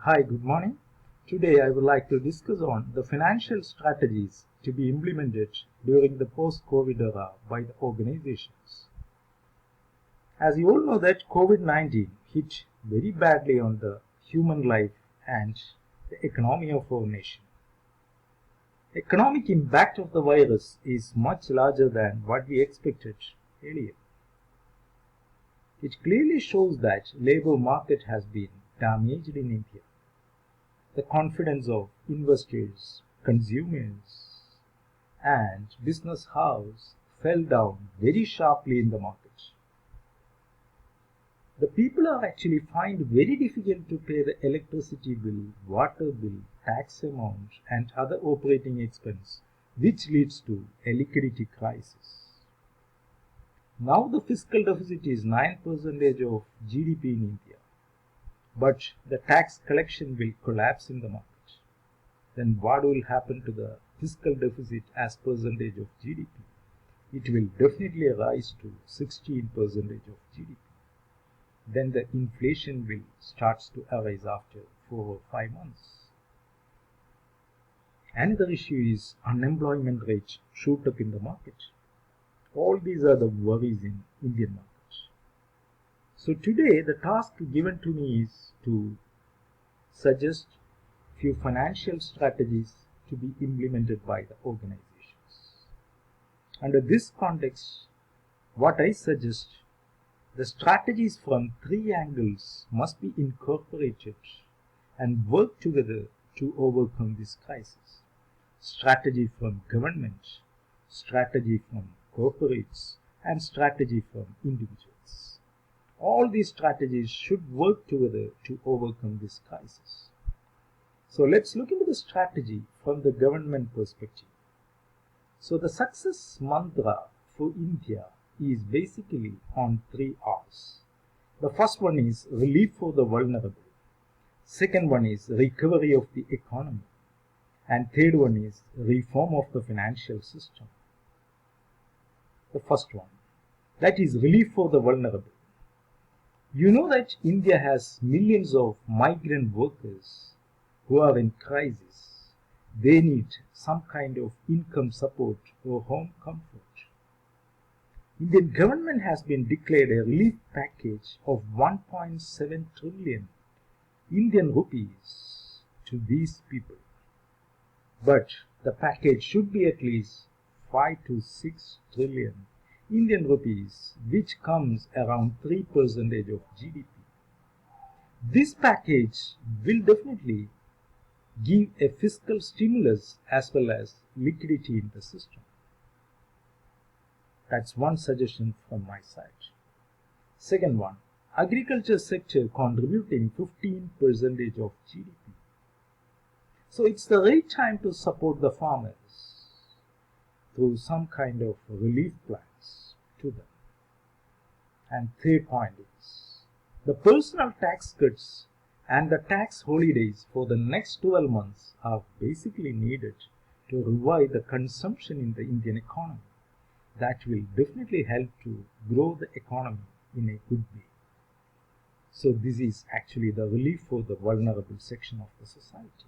Hi, good morning. Today I would like to discuss on the financial strategies to be implemented during the post-COVID era by the organizations. As you all know that COVID-19 hit very badly on the human life and the economy of our nation. Economic impact of the virus is much larger than what we expected earlier. It clearly shows that labor market has been damaged in India. The confidence of investors, consumers, and business house fell down very sharply in the market. The people are actually find very difficult to pay the electricity bill, water bill, tax amount, and other operating expense, which leads to a liquidity crisis. Now the fiscal deficit is 9% of GDP in India, but the tax collection will collapse in the market. Then what will happen to the fiscal deficit as percentage of GDP? It will definitely rise to 16% of GDP. Then the inflation will start to arise after 4 or 5 months. Another issue is unemployment rate shoot up in the market. All these are the worries in Indian market. So today the task given to me is to suggest few financial strategies to be implemented by the organizations. Under this context, what I suggest, the strategies from 3 angles must be incorporated and work together to overcome this crisis. Strategy from government, strategy from corporates, and strategy from individuals. All these strategies should work together to overcome this crisis. So let's look into the strategy from the government perspective. So the success mantra for India is basically on 3 R's. The first one is relief for the vulnerable. Second one is recovery of the economy. And third one is reform of the financial system. The first one, that is relief for the vulnerable. You know that India has millions of migrant workers who are in crisis. They need some kind of income support or home comfort. Indian government has been declared a relief package of 1.7 trillion Indian rupees to these people. But the package should be at least 5 to 6 trillion Indian rupees, which comes around 3% of GDP. This package will definitely give a fiscal stimulus as well as liquidity in the system. That's one suggestion from my side. Second one, agriculture sector contributing 15% of GDP. So it's the right time to support the farmers through some kind of relief plans to them. And third point is, the personal tax cuts and the tax holidays for the next 12 months are basically needed to revive the consumption in the Indian economy. That will definitely help to grow the economy in a good way. So this is actually the relief for the vulnerable section of the society.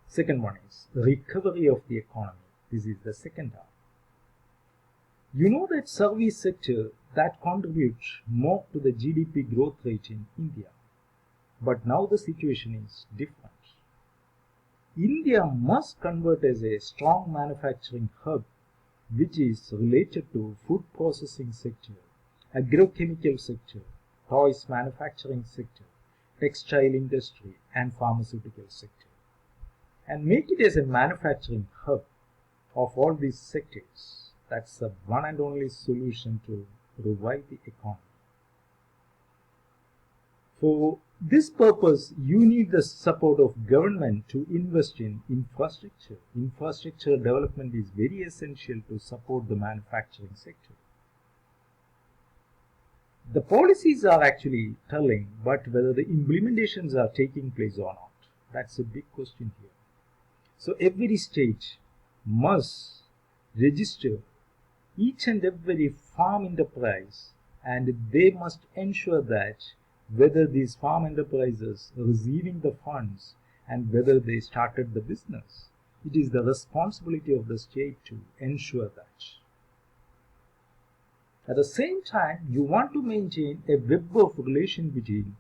Second one is recovery of the economy. This is the second R. You know that service sector that contributes more to the GDP growth rate in India. But now the situation is different. India must convert as a strong manufacturing hub, which is related to food processing sector, agrochemical sector, toys manufacturing sector, textile industry, and pharmaceutical sector, and make it as a manufacturing hub of all these sectors. That's the one and only solution to revive the economy. For this purpose, you need the support of government to invest in infrastructure. Infrastructure development is very essential to support the manufacturing sector. The policies are actually telling, but whether the implementations are taking place or not, that's a big question here. So every state must register each and every farm enterprise, and they must ensure that whether these farm enterprises receiving the funds and whether they started the business. It is the responsibility of the state to ensure that. At the same time, you want to maintain a web of relation between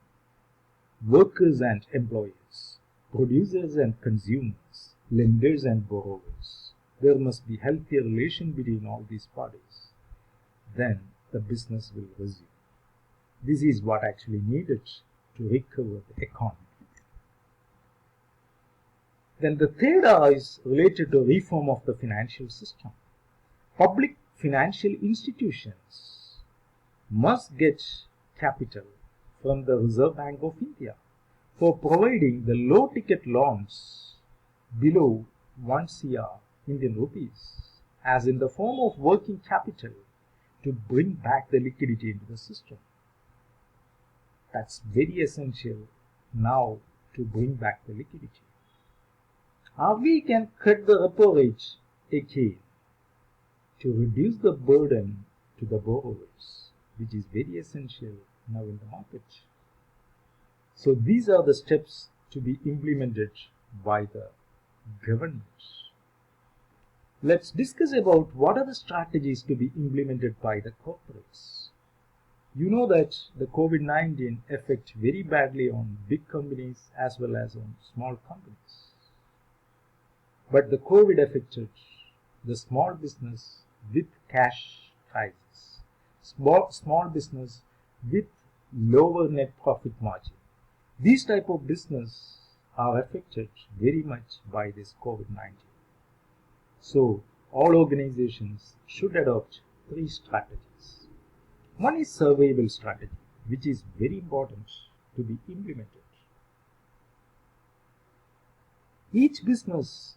workers and employers, producers and consumers, lenders and borrowers. There must be healthy relation between all these parties. Then the business will resume. This is what actually needed to recover the economy. Then the third R is related to reform of the financial system. Public financial institutions must get capital from the Reserve Bank of India for providing the low ticket loans below 1 CR Indian rupees as in the form of working capital to bring back the liquidity into the system. That's very essential now to bring back the liquidity. We can cut the repo rate again to reduce the burden to the borrowers, which is very essential now in the market. So these are the steps to be implemented by the government. Let's discuss about what are the strategies to be implemented by the corporates. You know that the COVID-19 affect very badly on big companies as well as on small companies. But the COVID affected the small business with cash crisis, small business with lower net profit margin. These type of business are affected very much by this COVID-19. So all organizations should adopt 3 strategies. One is survival strategy, which is very important to be implemented. Each business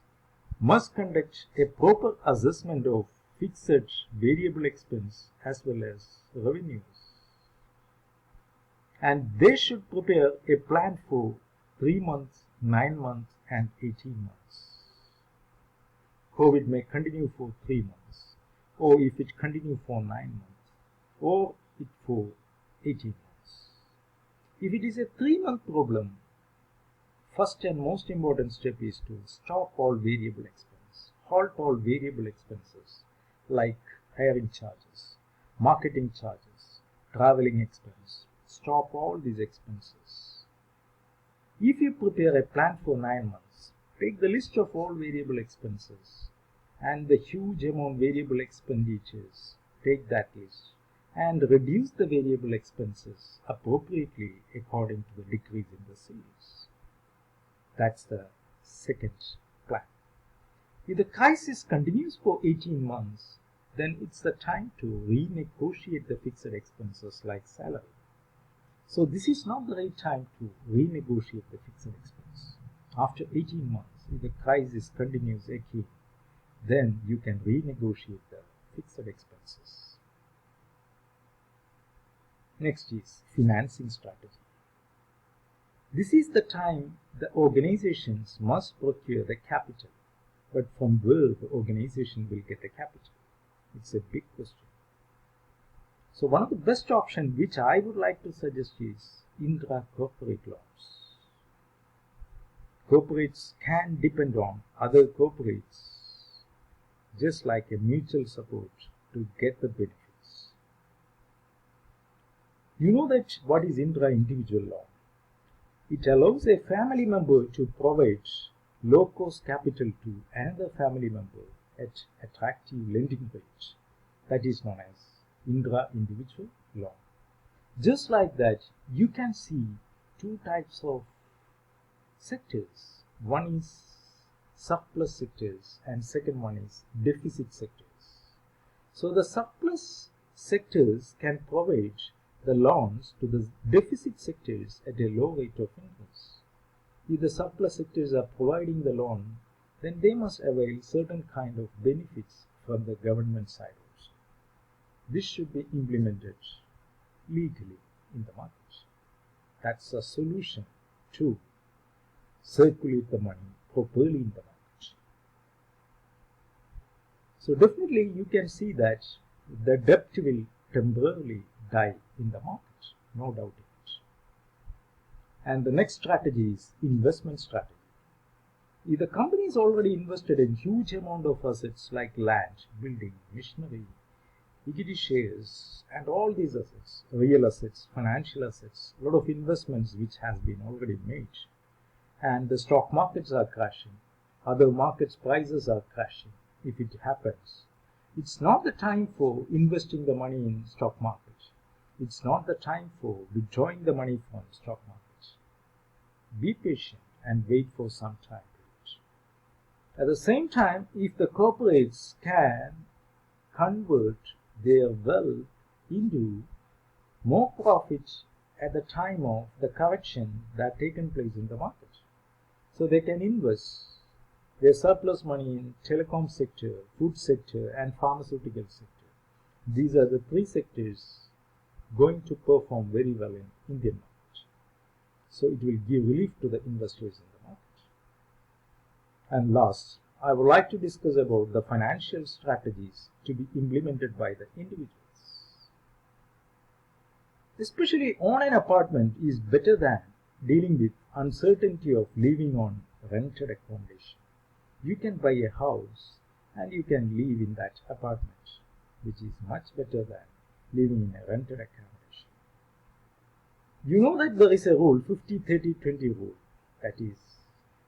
must conduct a proper assessment of fixed variable expense as well as revenues. And they should prepare a plan for 3 months, 9 months and 18 months. COVID may continue for 3 months, or if it continue for 9 months, or it for 18 months. If it is a 3-month problem, first and most important step is to stop all variable expense, halt all variable expenses like hiring charges, marketing charges, traveling expense. Stop all these expenses. If you prepare a plan for 9 months, take the list of all variable expenses and the huge amount variable expenditures, take that list and reduce the variable expenses appropriately according to the decrease in the sales. That's the second plan. If the crisis continues for 18 months, then it's the time to renegotiate the fixed expenses like salary. So this is not the right time to renegotiate the fixed expense. After 18 months, if the crisis continues again, then you can renegotiate the fixed expenses. Next is financing strategy. This is the time the organizations must procure the capital. But from where the organization will get the capital? It's a big question. So one of the best options which I would like to suggest is intra-corporate loans. Corporates can depend on other corporates just like a mutual support to get the benefits. You know that what is intra-individual loan? It allows a family member to provide low-cost capital to another family member at attractive lending rate. That is known as intra-individual loan. Just like that, you can see 2 types of sectors. One is surplus sectors and second one is deficit sectors. So the surplus sectors can provide the loans to the deficit sectors at a low rate of interest. If the surplus sectors are providing the loan, then they must avail certain kind of benefits from the government side also. This should be implemented legally in the market. That's a solution to circulate the money properly in the market. So definitely you can see that the debt will temporarily die in the market, no doubt in it. And the next strategy is investment strategy. If the company is already invested in huge amount of assets like land, building, machinery, equity shares, and all these assets, real assets, financial assets, a lot of investments which has been already made, and the stock markets are crashing, other markets prices are crashing. If it happens, it's not the time for investing the money in stock market. It's not the time for withdrawing the money from stock market. Be patient and wait for some time. At the same time, if the corporates can convert their wealth into more profits at the time of the correction that taken place in the market, so they can invest their surplus money in telecom sector, food sector, and pharmaceutical sector. These are the three sectors going to perform very well in Indian market. So it will give relief to the investors in the market. And last, I would like to discuss about the financial strategies to be implemented by the individuals. Especially owning an apartment is better than dealing with uncertainty of living on rented accommodation. You can buy a house and you can live in that apartment, which is much better than living in a rented accommodation. You know that there is a rule, 50-30-20 rule, that is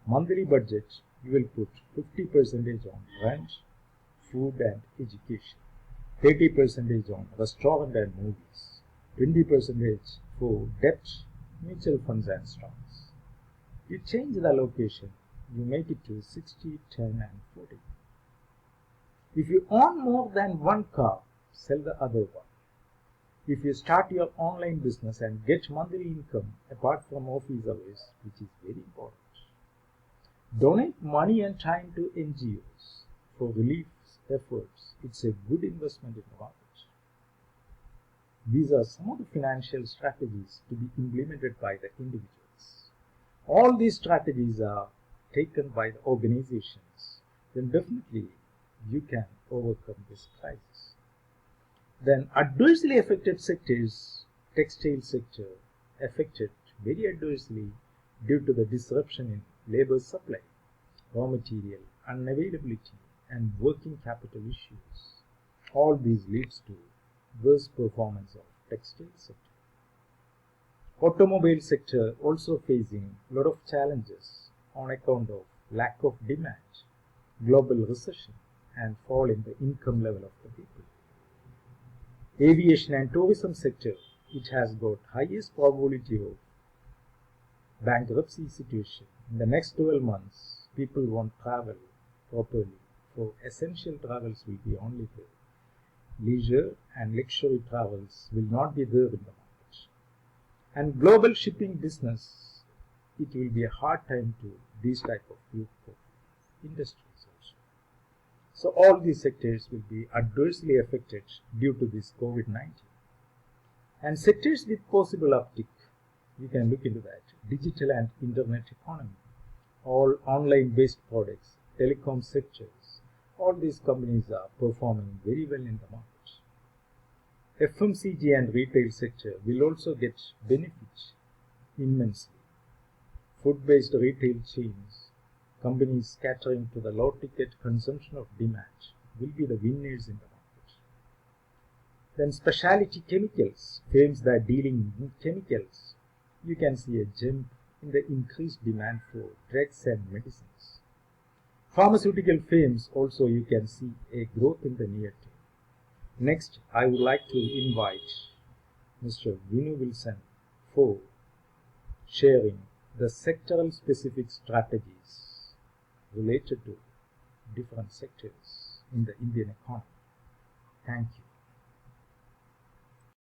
monthly budget you will put 50% on rent, food and education, 30% on restaurant and movies, 20% for debt, mutual funds and stocks. You change the allocation, you make it to 60, 10 and 40. If you own more than one car, sell the other one. If you start your online business and get monthly income apart from office hours, which is very important. Donate money and time to NGOs for relief efforts. It's a good investment in the market. These are some of the financial strategies to be implemented by the individuals. All these strategies are taken by the organizations. Then definitely you can overcome this crisis. Then adversely affected sectors, textile sector affected very adversely due to the disruption in labor supply, raw material unavailability and working capital issues. All these leads to worse performance of textile sector. Automobile sector also facing a lot of challenges on account of lack of demand, global recession and fall in the income level of the people. Aviation and tourism sector, it has got highest probability of bankruptcy situation. In the next 12 months, people won't travel properly. For essential travels will be only there. Leisure and luxury travels will not be there in the market. And global shipping business, it will be a hard time to these type of group of industries also. So all these sectors will be adversely affected due to this COVID-19. And sectors with possible uptick, you can look into that. Digital and internet economy, all online based products, telecom sectors, all these companies are performing very well in the market. FMCG and retail sector will also get benefits immensely. Food-based retail chains, companies catering to the low ticket consumption of demand will be the winners in the market. Then specialty chemicals, firms that are dealing in chemicals, you can see a jump in the increased demand for drugs and medicines. Pharmaceutical firms also you can see a growth in the near term. Next, I would like to invite Mr. Vinu Wilson for sharing the sectoral specific strategies related to different sectors in the Indian economy. Thank you.